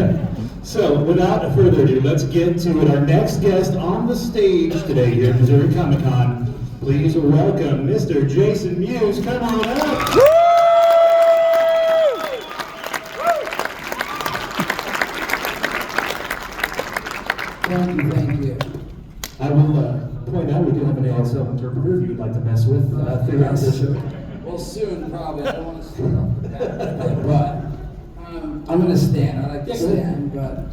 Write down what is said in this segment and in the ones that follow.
right. So, without further ado, let's get to it. Our next guest on the stage today here at Missouri Comic Con. Please welcome Mr. Jason Mewes. Come on up. Thank you. I will point out we do have an ASL interpreter if you would like to mess with throughout the show. Well, soon probably. I don't want to start off with that, but I'm going to stand. I like to stand, but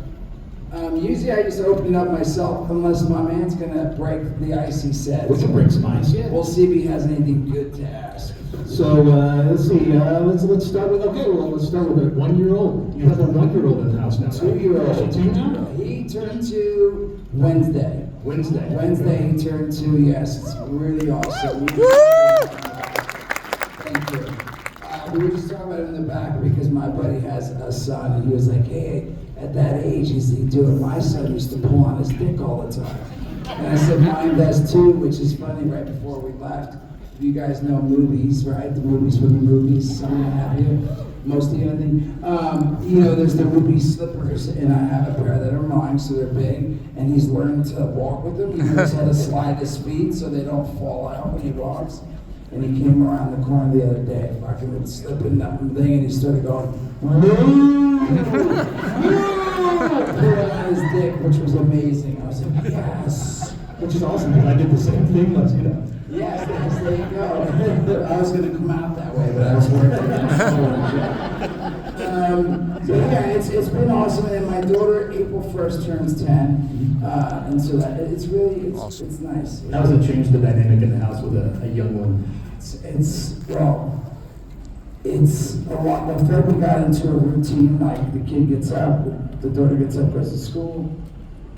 usually I just open it up myself unless my man's going to break the ice, he said. We can break some ice, yeah. We'll see if he has anything good to ask. So let's see. Let's start with let's start with a 1-year-old. You have a 1-year-old in the house now. 2-year-old. 2 now? He turned 2 Wednesday. Wednesday he turned 2. Yes, it's really awesome. Thank you. We were just talking about it in the back because my buddy has a son, and he was like, "Hey, at that age, he's doing. My son used to pull on his dick all the time." And I said, "Mine does too," which is funny. Right before we left, you guys know movies, right? The movies from the movies. Some of you have you. Most of you, I think. There's the ruby slippers, and I have a pair that are mine, so they're big. And he's learned to walk with them. He knows how to slide his feet so they don't fall out when he walks. And he came around the corner the other day, fucking slipping that thing, and he started going, pulling on his dick, which was amazing. I was like, yes. Which is awesome, because I did the same thing, Yes, there you go. I was going to come out that way, but I was worried so yeah, it's been awesome. And my daughter, April 1st, turns 10. And so it's really, awesome. It's nice. How does it change the dynamic in the house with a young one? It's a lot. The third we got into a routine, like the kid gets up, the daughter gets up, goes to school,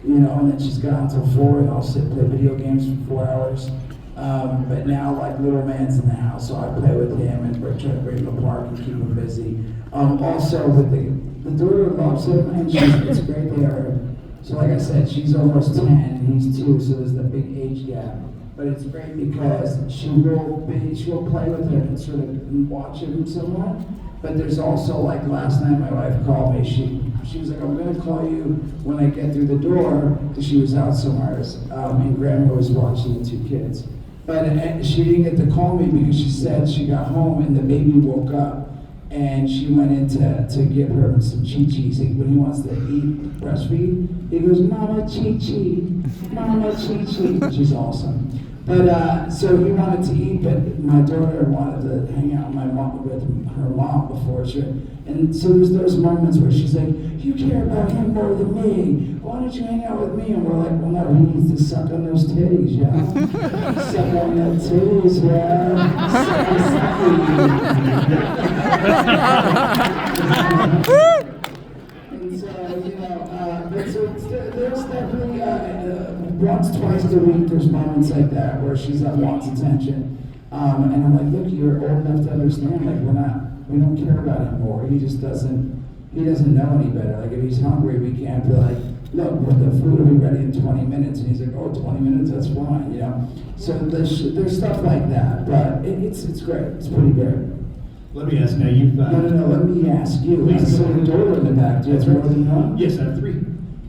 and then she's gone until 4, and I'll sit and play video games for 4 hours. But now, like, little man's in the house, so I play with him and try to bring him to the park and keep him busy. Also, with the daughter loves him, and it's great they are. So, like I said, she's almost 10 and he's 2, so there's that big age gap. But it's great because she'll play with him and sort of watch him somewhat. But there's also, like, last night my wife called me. She was like, "I'm going to call you when I get through the door," because she was out somewhere, and Grandma was watching the 2 kids. But she didn't get to call me because she said she got home and the baby woke up, and she went in to give her some chi-chis. When he wants to eat, breastfeed, he goes, "Mama chi-chi, Mama chi-chi." She's awesome. But so he wanted to eat, but my daughter wanted to hang out with her mom before she. And so there's those moments where she's like, "You care about him more than me. Why don't you hang out with me?" And we're like, "Well, no, he needs to suck on those titties, yeah. Suck on those titties, yeah. And so, there's definitely once, twice a week, there's moments like that where she's wants attention. And I'm like, "Look, you're old enough to understand, like, we don't care about him more. He just doesn't know any better. Like, if he's hungry, we can't be like, 'Look, the food will be ready in 20 minutes. And he's like, "Oh, 20 minutes, that's fine," So there's stuff like that, but it's great. It's pretty great. Let me ask now, you've... No, let me ask you. I saw your daughter in the back. Do you have more than one? Yes, I have 3.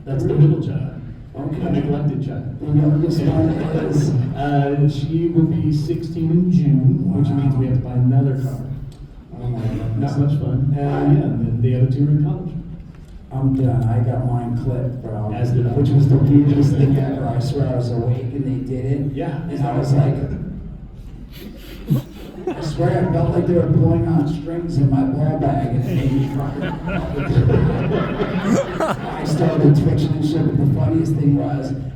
That's the middle child. Okay. The neglected child. The youngest one is? She will be 16 in June, which means we have to buy another car. Oh my goodness. Not much fun. And then the other 2 are in college. I'm done. I got mine clipped, bro. As did I. Which was the weirdest thing ever. I swear I was awake and they did it. Yeah. And I was like, I swear I felt like they were pulling on strings in my ball bag and it made me fucking I started twitching and shit, but the funniest thing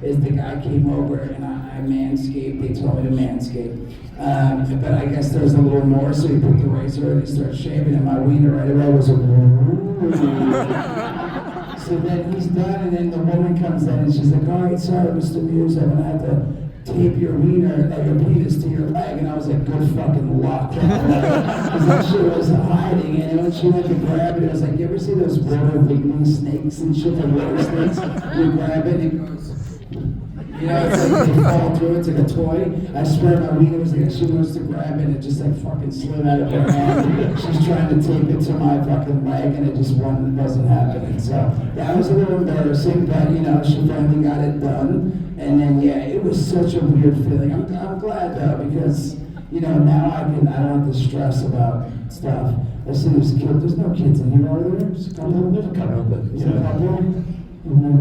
is the guy came over and I manscaped. They told me to manscape. But I guess there's a little more, so he put the razor and he started shaving and my wiener right away was a So then he's done, and then the woman comes in and she's like, "All right, sorry, Mr. Mewes, I'm gonna have to tape your wiener, your penis to your leg." And I was like, "Good fucking luck." Because that shit was hiding, and when she went to grab it, it was like, you ever see those water wiggling snakes and shit, like water snakes? You grab it and it goes. You know, it's like they fall through, it's like a toy. I swear my wiener was like, she wants to grab it and it just like fucking slid out of her hand. She's trying to tape it to my fucking leg and it just wasn't happening. So that was a little embarrassing, but you know, she finally got it done. And then yeah, it was such a weird feeling. I'm glad though, because you know, now I don't have to stress about stuff. I see there's no kids in here, are there? There's a couple, but is there a couple? Well,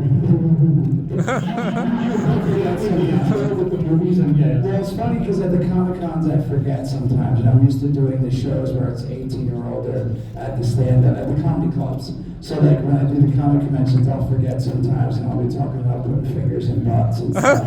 it's funny because at the Comic-Cons I forget sometimes. You know, I'm used to doing the shows where it's 18 or older at the stand-up, at the comedy clubs. So like when I do the comic conventions, I'll forget sometimes and I'll be talking about putting fingers in butts and stuff.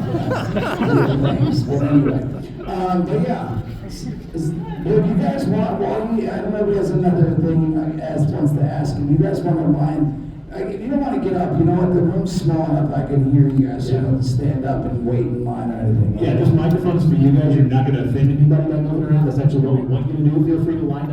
But anyway, but yeah. If you guys want, I don't know if there's another thing wants to ask. If you guys want to line, if you don't want to get up, you know what, the room's small enough I can hear you guys, so you don't have to stand up and wait in line or anything. Yeah, this microphone's for you guys. You're not going to offend anybody by moving around. That's actually what we want you to do. Feel free to line up.